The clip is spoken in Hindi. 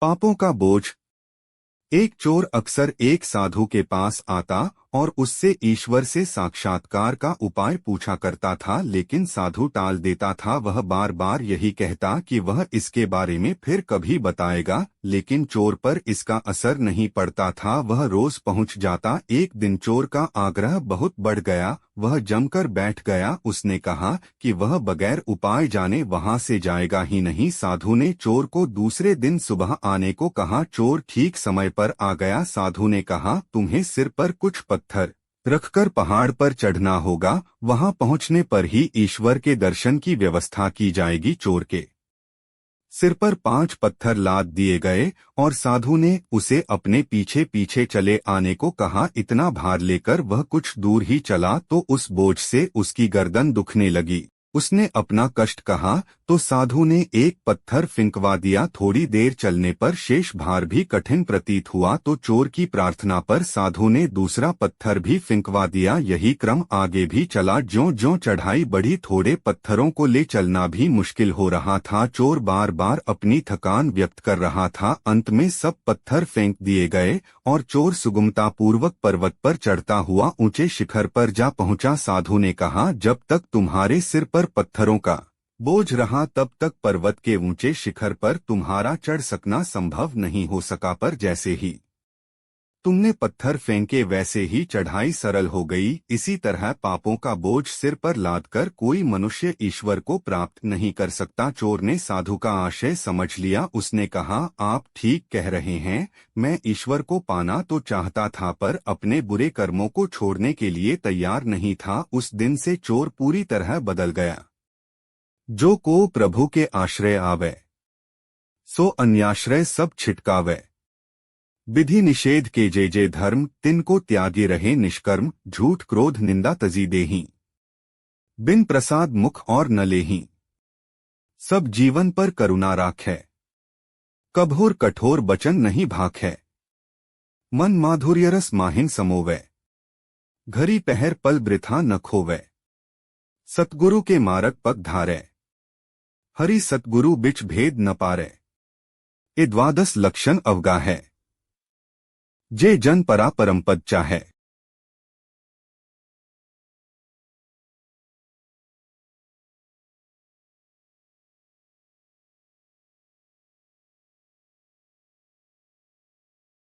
पापों का बोझ। एक चोर अक्सर एक साधु के पास आता और उससे ईश्वर से साक्षात्कार का उपाय पूछा करता था, लेकिन साधु टाल देता था। वह बार बार यही कहता कि वह इसके बारे में फिर कभी बताएगा, लेकिन चोर पर इसका असर नहीं पड़ता था। वह रोज पहुंच जाता। एक दिन चोर का आग्रह बहुत बढ़ गया। वह जमकर बैठ गया। उसने कहा कि वह बगैर उपाय जाने वहां से जाएगा ही नहीं। साधु ने चोर को दूसरे दिन सुबह आने को कहा। चोर ठीक समय पर आ गया। साधु ने कहा, तुम्हें सिर पर कुछ पत्थर रखकर पहाड़ पर चढ़ना होगा। वहां पहुंचने पर ही ईश्वर के दर्शन की व्यवस्था की जाएगी। चोर के सिर पर 5 पत्थर लाद दिए गए और साधु ने उसे अपने पीछे पीछे चले आने को कहा। इतना भार लेकर वह कुछ दूर ही चला तो उस बोझ से उसकी गर्दन दुखने लगी। उसने अपना कष्ट कहा तो साधु ने एक पत्थर फिंकवा दिया। थोड़ी देर चलने पर शेष भार भी कठिन प्रतीत हुआ तो चोर की प्रार्थना पर साधु ने दूसरा पत्थर भी फिंकवा दिया। यही क्रम आगे भी चला। ज्यों-ज्यों चढ़ाई बढ़ी, थोड़े पत्थरों को ले चलना भी मुश्किल हो रहा था। चोर बार बार अपनी थकान व्यक्त कर रहा था। अंत में सब पत्थर फेंक दिए गए और चोर सुगमतापूर्वक पर्वत पर चढ़ता हुआ ऊंचे शिखर पर जा पहुंचा। साधु ने कहा, जब तक तुम्हारे सिर पर पत्थरों का बोझ रहा तब तक पर्वत के ऊंचे शिखर पर तुम्हारा चढ़ सकना संभव नहीं हो सका, पर जैसे ही तुमने पत्थर फेंके वैसे ही चढ़ाई सरल हो गई। इसी तरह पापों का बोझ सिर पर लादकर कोई मनुष्य ईश्वर को प्राप्त नहीं कर सकता। चोर ने साधु का आशय समझ लिया। उसने कहा, आप ठीक कह रहे हैं। मैं ईश्वर को पाना तो चाहता था पर अपने बुरे कर्मों को छोड़ने के लिए तैयार नहीं था। उस दिन से चोर पूरी तरह बदल गया। जो को प्रभु के आश्रय आवे, सो अन्याश्रय सब छिटकावे। विधि निषेध के जे धर्म, तिनको त्यागे रहे निष्कर्म। झूठ क्रोध निंदा तजी देही, बिन प्रसाद मुख और न लेही। सब जीवन पर करुणा राखै, कभोर कठोर बचन नहीं भाखै। मन माधुर्य रस माहिन समोवै, घरी पहर पल वृथा न खोवै। सतगुरु के मारक पग धारै, हरि सतगुरु बिच भेद न पारै। ए द्वादश लक्षण अवगा है, जे जन परा परमपद चाहे।